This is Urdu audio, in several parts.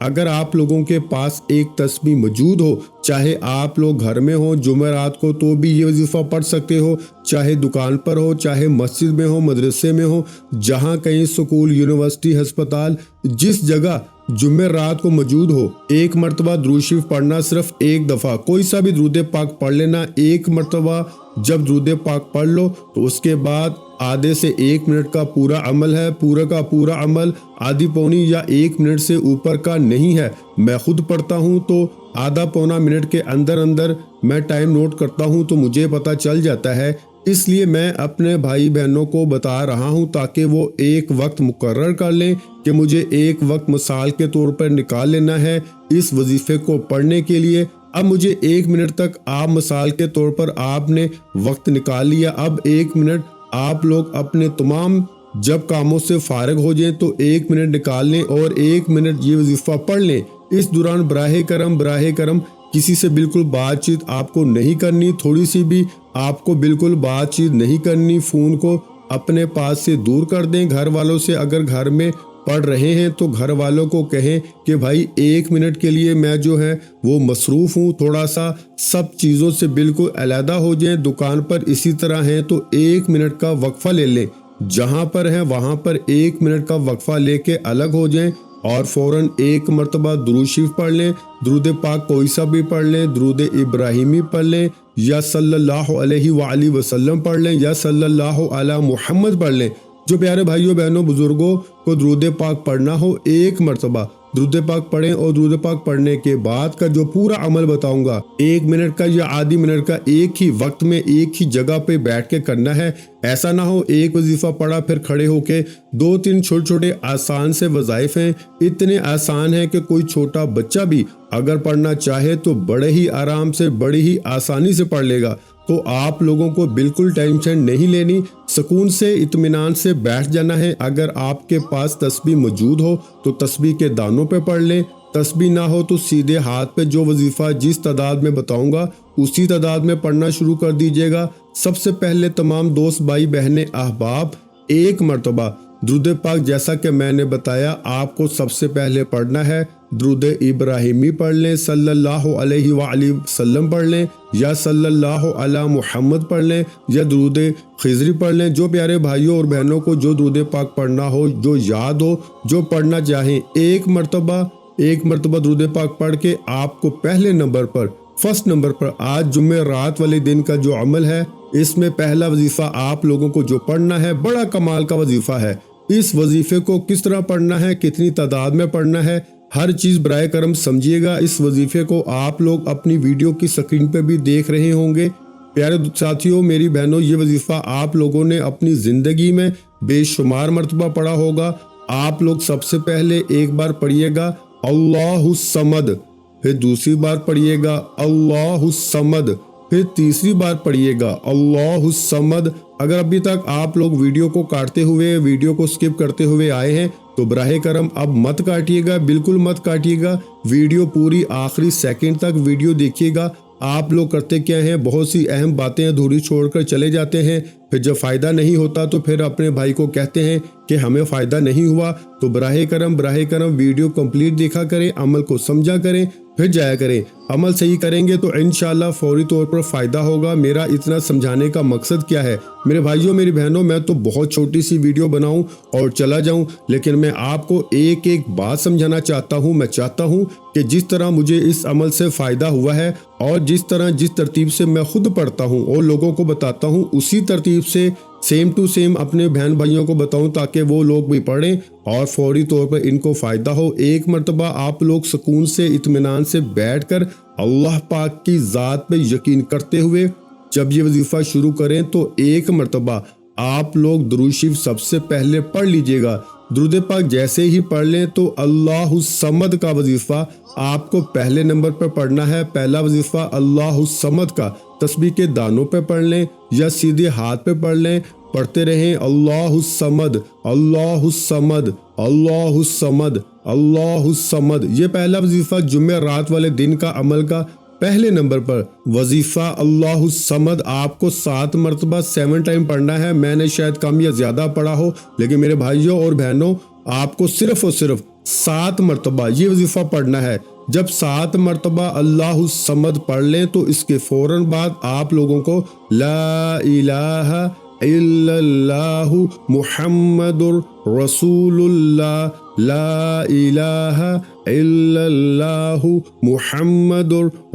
اگر آپ لوگوں کے پاس ایک تسبیح موجود ہو، چاہے آپ لوگ گھر میں ہو جمعرات کو تو بھی یہ وظیفہ پڑھ سکتے ہو، چاہے دکان پر ہو، چاہے مسجد میں ہو، مدرسے میں ہو، جہاں کہیں اسکول، یونیورسٹی، ہسپتال، جس جگہ جمعرات کو موجود ہو، ایک مرتبہ درود شریف پڑھنا، صرف ایک دفعہ کوئی سا بھی درود پاک پڑھ لینا۔ ایک مرتبہ جب درود پاک پڑھ لو تو اس کے بعد آدھے سے 1 منٹ کا پورا عمل ہے، پورا کا پورا عمل آدھی پونی یا 1 منٹ سے اوپر کا نہیں ہے۔ میں خود پڑھتا ہوں تو آدھا پونا منٹ کے اندر اندر میں ٹائم نوٹ کرتا ہوں تو مجھے پتہ چل جاتا ہے، اس لیے میں اپنے بھائی بہنوں کو بتا رہا ہوں تاکہ وہ ایک وقت مقرر کر لیں کہ مجھے ایک وقت مثال کے طور پر نکال لینا ہے اس وظیفے کو پڑھنے کے لیے۔ اب مجھے 1 منٹ تک آپ مثال کے طور پر آپ نے وقت نکال لیا، اب 1 منٹ آپ لوگ اپنے تمام جب کاموں سے فارغ ہو جائیں تو 1 منٹ نکال لیں اور 1 منٹ یہ وظیفہ پڑھ لیں۔ اس دوران براہ کرم کسی سے بالکل بات چیت آپ کو نہیں کرنی، تھوڑی سی بھی آپ کو بالکل بات چیت نہیں کرنی، فون کو اپنے پاس سے دور کر دیں۔ گھر والوں سے اگر گھر میں پڑھ رہے ہیں تو گھر والوں کو کہیں کہ بھائی 1 منٹ کے لیے میں جو ہے وہ مصروف ہوں، تھوڑا سا سب چیزوں سے بالکل علیحدہ ہو جائیں۔ دکان پر اسی طرح ہیں تو 1 منٹ کا وقفہ لے لیں، جہاں پر ہیں وہاں پر 1 منٹ کا وقفہ لے کے الگ ہو جائیں اور فوراً 1 مرتبہ درود شریف پڑھ لیں، درود پاک کوئی سا بھی پڑھ لیں، درود ابراہیمی پڑھ لیں یا صلی اللہ علیہ وآلہ وسلم پڑھ لیں یا صلی اللہ علی محمد پڑھ لیں۔ جو پیارے بھائیوں بہنوں بزرگوں کو درود پاک پڑھنا ہو 1 مرتبہ درود پاک پڑھیں، اور درود پاک پڑھنے کے بعد کا جو پورا عمل بتاؤں گا 1 منٹ کا یا آدھی منٹ کا ایک ہی وقت میں ایک ہی جگہ پہ بیٹھ کے کرنا ہے۔ ایسا نہ ہو ایک وظیفہ پڑھا پھر کھڑے ہو کے 2-3 چھوٹے چھوٹے آسان سے وظائف ہیں، اتنے آسان ہیں کہ کوئی چھوٹا بچہ بھی اگر پڑھنا چاہے تو بڑے ہی آرام سے بڑی ہی آسانی سے پڑھ لے گا۔ تو آپ لوگوں کو بالکل ٹینشن نہیں لینی، سکون سے اطمینان سے بیٹھ جانا ہے۔ اگر آپ کے پاس تسبیح موجود ہو تو تسبیح کے دانوں پہ پڑھ لیں، تسبیح نہ ہو تو سیدھے ہاتھ پہ جو وظیفہ جس تعداد میں بتاؤں گا اسی تعداد میں پڑھنا شروع کر دیجیے گا۔ سب سے پہلے تمام دوست بھائی بہنیں احباب 1 مرتبہ درود پاک جیسا کہ میں نے بتایا آپ کو سب سے پہلے پڑھنا ہے، درود ابراہیمی پڑھ لیں، صلی اللہ علیہ وآلہ وسلم پڑھ لیں یا صلی اللہ علی محمد پڑھ لیں یا درود خضری پڑھ لیں۔ جو پیارے بھائیوں اور بہنوں کو جو درود پاک پڑھنا ہو، جو یاد ہو، جو پڑھنا چاہیں، 1 مرتبہ درود پاک پڑھ کے آپ کو پہلے نمبر پر، فرسٹ نمبر پر آج جمعرات والے دن کا جو عمل ہے اس میں پہلا وظیفہ آپ لوگوں کو جو پڑھنا ہے بڑا کمال کا وظیفہ ہے۔ اس وظیفے کو کس طرح پڑھنا ہے، کتنی تعداد میں پڑھنا ہے، ہر چیز برائے کرم سمجھیے گا۔ اس وظیفے کو آپ لوگ اپنی ویڈیو کی سکرین پہ بھی دیکھ رہے ہوں گے۔ پیارے ساتھیوں، میری بہنوں، یہ وظیفہ آپ لوگوں نے اپنی زندگی میں بے شمار مرتبہ پڑھا ہوگا۔ آپ لوگ سب سے پہلے ایک بار پڑھیے گا اللہ الصمد، پھر دوسری بار پڑھیے گا اللہ الصمد، پھر تیسری بار پڑھیے گا اللہ الصمد۔ اگر ابھی تک آپ لوگ ویڈیو کو کاٹتے ہوئے، ویڈیو کو سکپ کرتے ہوئے آئے ہیں تو براہ کرم اب مت کاٹیے گا، بالکل مت کاٹیے گا، ویڈیو پوری آخری سیکنڈ تک ویڈیو دیکھیے گا۔ آپ لوگ کرتے کیا ہیں، بہت سی اہم باتیں ادھوری چھوڑ کر چلے جاتے ہیں، پھر جب فائدہ نہیں ہوتا تو پھر اپنے بھائی کو کہتے ہیں کہ ہمیں فائدہ نہیں ہوا۔ تو براہ کرم ویڈیو کمپلیٹ دیکھا کریں، عمل کو سمجھا کریں، پھر جایا کریں۔ عمل صحیح کریں گے تو انشاءاللہ فوری طور پر فائدہ ہوگا۔ میرا اتنا سمجھانے کا مقصد کیا ہے میرے بھائیوں میری بہنوں، میں تو بہت چھوٹی سی ویڈیو بناؤں اور چلا جاؤں، لیکن میں آپ کو ایک ایک بات سمجھانا چاہتا ہوں۔ میں چاہتا ہوں کہ جس طرح مجھے اس عمل سے فائدہ ہوا ہے اور جس ترتیب سے میں خود پڑھتا ہوں اور لوگوں کو بتاتا ہوں، اسی ترتیب سے سیم ٹو سیم اپنے بہن بھائیوں کو بتاؤں تاکہ وہ لوگ بھی پڑھیں اور فوری طور پر ان کو فائدہ ہو۔ 1 مرتبہ آپ لوگ سکون سے اطمینان سے بیٹھ کر اللہ پاک کی ذات پہ یقین کرتے ہوئے جب یہ وظیفہ شروع کریں تو 1 مرتبہ آپ لوگ درود شریف سب سے پہلے پڑھ لیجئے گا۔ درود پاک جیسے ہی پڑھ لیں تو اللہ الصمد کا وظیفہ آپ کو پہلے نمبر پر پڑھنا ہے۔ پہلا وظیفہ اللہ الصمد کا تسبیح کے دانوں پہ پڑھ لیں یا سیدھے ہاتھ پہ پڑھ لیں، پڑھتے رہیں اللہ الصمد اللہ الصمد اللہ الصمد اللہ الصمد۔ یہ پہلا وظیفہ جمعرات والے دن کا عمل کا پہلے نمبر پر وظیفہ اللہ الصمد آپ کو 7 مرتبہ 7 ٹائم پڑھنا ہے۔ میں نے شاید کم یا زیادہ پڑھا ہو، لیکن میرے بھائیوں اور بہنوں آپ کو صرف اور صرف 7 مرتبہ یہ وظیفہ پڑھنا ہے۔ جب 7 مرتبہ اللہ الصمد پڑھ لیں تو اس کے فوراً بعد آپ لوگوں کو لا الہ الا اللہ محمد رسول اللہ، لا الہ الا اللہ محمد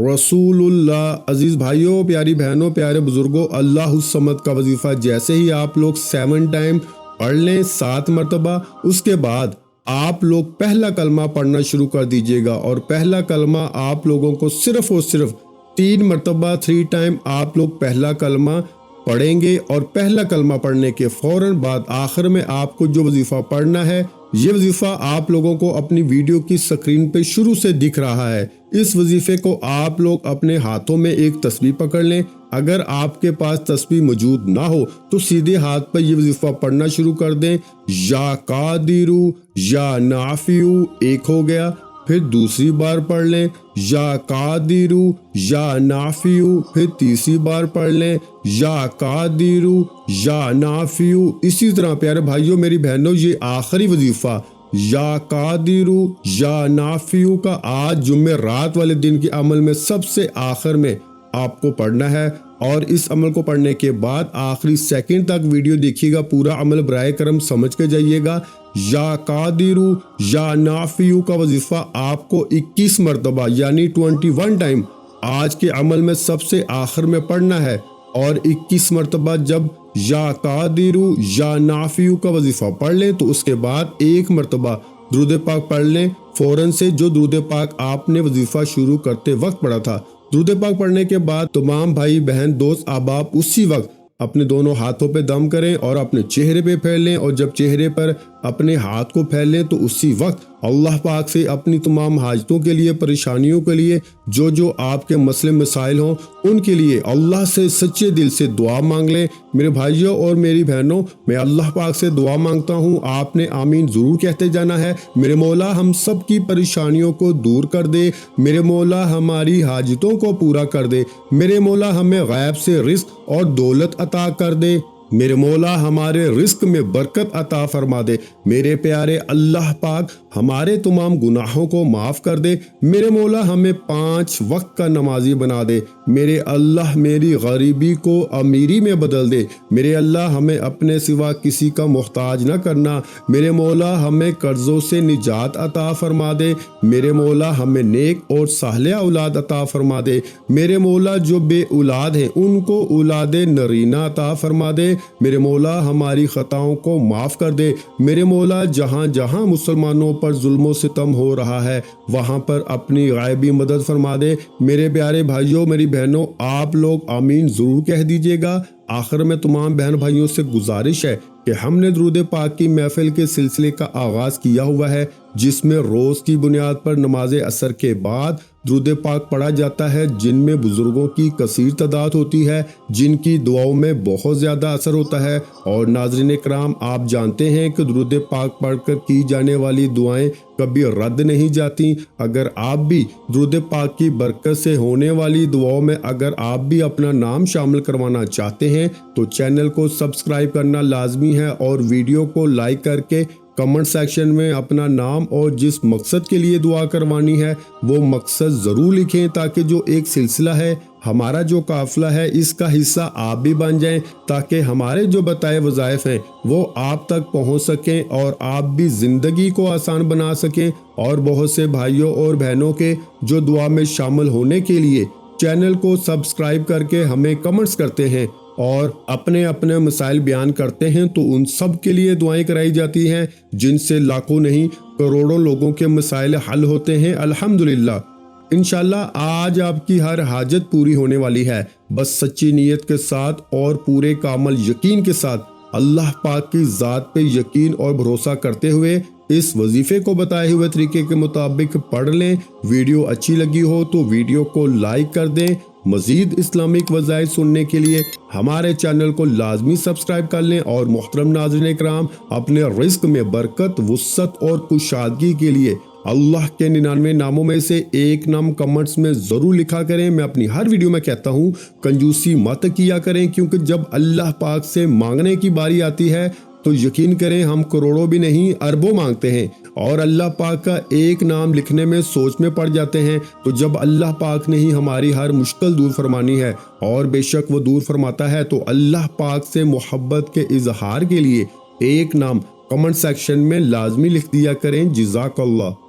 رسول اللہ۔ عزیز بھائیوں، پیاری بہنوں، پیارے بزرگوں، اللہ الصمد کا وظیفہ جیسے ہی آپ لوگ 7 ٹائم پڑھ لیں 7 مرتبہ، اس کے بعد آپ لوگ پہلا کلمہ پڑھنا شروع کر دیجئے گا، اور پہلا کلمہ آپ لوگوں کو صرف اور صرف 3 مرتبہ 3 ٹائم آپ لوگ پہلا کلمہ پڑھیں گے، اور پہلا کلمہ پڑھنے کے فوراً بعد آخر میں آپ کو جو وظیفہ پڑھنا ہے، یہ وظیفہ آپ لوگوں کو اپنی ویڈیو کی سکرین پہ شروع سے دکھ رہا ہے۔ اس وظیفے کو آپ لوگ اپنے ہاتھوں میں ایک تسبیح پکڑ لیں۔ اگر آپ کے پاس تسبیح موجود نہ ہو تو سیدھے ہاتھ پر یہ وظیفہ پڑھنا شروع کر دیں۔ یا قادرو یا نافیو ایک ہو گیا، پھر دوسری بار پڑھ لیں یا قادرو یا نافیو، پھر تیسری بار پڑھ لیں یا قادرو یا نافیو۔ اسی طرح پیارے بھائیوں، میری بہنوں، یہ آخری وظیفہ یا قادرو یا نافیو کا آج جمعرات والے دن کے عمل میں سب سے آخر میں آپ کو پڑھنا ہے، اور اس عمل کو پڑھنے کے بعد آخری سیکنڈ تک ویڈیو دیکھیے گا، پورا عمل برائے کرم سمجھ کے جائیے گا۔ یا قادرو یا نافیو کا وظیفہ آپ کو 21 مرتبہ یعنی 21 ٹائم آج کے عمل میں سب سے آخر میں پڑھنا ہے، اور 21 مرتبہ جب یا قادرو یا نافیو کا وظیفہ پڑھ لیں تو اس کے بعد 1 مرتبہ درود پاک پڑھ لیں فوراً سے، جو درود پاک آپ نے وظیفہ شروع کرتے وقت پڑھا تھا۔ درود پاک پڑھنے کے بعد تمام بھائی بہن دوست احباب اسی وقت اپنے دونوں ہاتھوں پہ دم کریں اور اپنے چہرے پہ پھیر لیں، اور جب چہرے پر اپنے ہاتھ کو پھیر لیں تو اسی وقت اللہ پاک سے اپنی تمام حاجتوں کے لیے، پریشانیوں کے لیے، جو آپ کے مسئلے مسائل ہوں ان کے لیے اللہ سے سچے دل سے دعا مانگ لیں۔ میرے بھائیوں اور میری بہنوں، میں اللہ پاک سے دعا مانگتا ہوں، آپ نے آمین ضرور کہتے جانا ہے۔ میرے مولا ہم سب کی پریشانیوں کو دور کر دے، میرے مولا ہماری حاجتوں کو پورا کر دے، میرے مولا ہمیں غیب سے رزق اور دولت عطا کر دے، میرے مولا ہمارے رزق میں برکت عطا فرما دے، میرے پیارے اللہ پاک ہمارے تمام گناہوں کو معاف کر دے، میرے مولا ہمیں 5 وقت کا نمازی بنا دے، میرے اللہ میری غریبی کو امیری میں بدل دے، میرے اللہ ہمیں اپنے سوا کسی کا محتاج نہ کرنا، میرے مولا ہمیں قرضوں سے نجات عطا فرما دے، میرے مولا ہمیں نیک اور صالح اولاد عطا فرما دے، میرے مولا جو بے اولاد ہیں ان کو اولاد نرینہ عطا فرما دے، میرے مولا ہماری خطاؤں کو معاف کر دے، میرے مولا جہاں جہاں مسلمانوں پر ظلم و ستم ہو رہا ہے وہاں پر اپنی غائبی مدد فرما دے۔ میرے پیارے بھائیوں میری بہنوں، آپ لوگ آمین ضرور کہہ دیجئے گا۔ آخر میں تمام بہن بھائیوں سے گزارش ہے کہ ہم نے درود پاک کی محفل کے سلسلے کا آغاز کیا ہوا ہے، جس میں روز کی بنیاد پر نماز عصر کے بعد درود پاک پڑھا جاتا ہے، جن میں بزرگوں کی کثیر تعداد ہوتی ہے، جن کی دعاؤں میں بہت زیادہ اثر ہوتا ہے۔ اور ناظرین کرام، آپ جانتے ہیں کہ درود پاک پڑھ کر کی جانے والی دعائیں کبھی رد نہیں جاتی۔ اگر آپ بھی درود پاک کی برکت سے ہونے والی دعاؤں میں اگر آپ بھی اپنا نام شامل کروانا چاہتے ہیں تو چینل کو سبسکرائب کرنا لازمی ہے، اور ویڈیو کو لائک کر کے کمنٹ سیکشن میں اپنا نام اور جس مقصد کے لیے دعا کروانی ہے وہ مقصد ضرور لکھیں، تاکہ جو ایک سلسلہ ہے، ہمارا جو قافلہ ہے، اس کا حصہ آپ بھی بن جائیں، تاکہ ہمارے جو بتائے وظائف ہیں وہ آپ تک پہنچ سکیں اور آپ بھی زندگی کو آسان بنا سکیں، اور بہت سے بھائیوں اور بہنوں کے جو دعا میں شامل ہونے کے لیے چینل کو سبسکرائب کر کے ہمیں کمنٹس کرتے ہیں اور اپنے اپنے مسائل بیان کرتے ہیں، تو ان سب کے لیے دعائیں کرائی جاتی ہیں، جن سے لاکھوں نہیں کروڑوں لوگوں کے مسائل حل ہوتے ہیں الحمدللہ۔ انشاءاللہ آج آپ کی ہر حاجت پوری ہونے والی ہے، بس سچی نیت کے ساتھ اور پورے کامل یقین کے ساتھ اللہ پاک کی ذات پہ یقین اور بھروسہ کرتے ہوئے اس وظیفے کو بتائے ہوئے طریقے کے مطابق پڑھ لیں۔ ویڈیو اچھی لگی ہو تو ویڈیو کو لائک کر دیں۔ مزید اسلامک وظائف سننے کے لیے ہمارے چینل کو لازمی سبسکرائب کر لیں، اور محترم ناظرین کرام، اپنے رزق میں برکت، وسعت اور کشادگی کے لیے اللہ کے 99 ناموں میں سے ایک نام کمنٹس میں ضرور لکھا کریں۔ میں اپنی ہر ویڈیو میں کہتا ہوں کنجوسی مت کیا کریں، کیونکہ جب اللہ پاک سے مانگنے کی باری آتی ہے تو یقین کریں ہم کروڑوں بھی نہیں اربوں مانگتے ہیں، اور اللہ پاک کا ایک نام لکھنے میں سوچ میں پڑ جاتے ہیں تو جب اللہ پاک نے ہی ہماری ہر مشکل دور فرمانی ہے اور بے شک وہ دور فرماتا ہے تو اللہ پاک سے محبت کے اظہار کے لیے ایک نام کمنٹ سیکشن میں لازمی لکھ دیا کریں۔ جزاک اللہ۔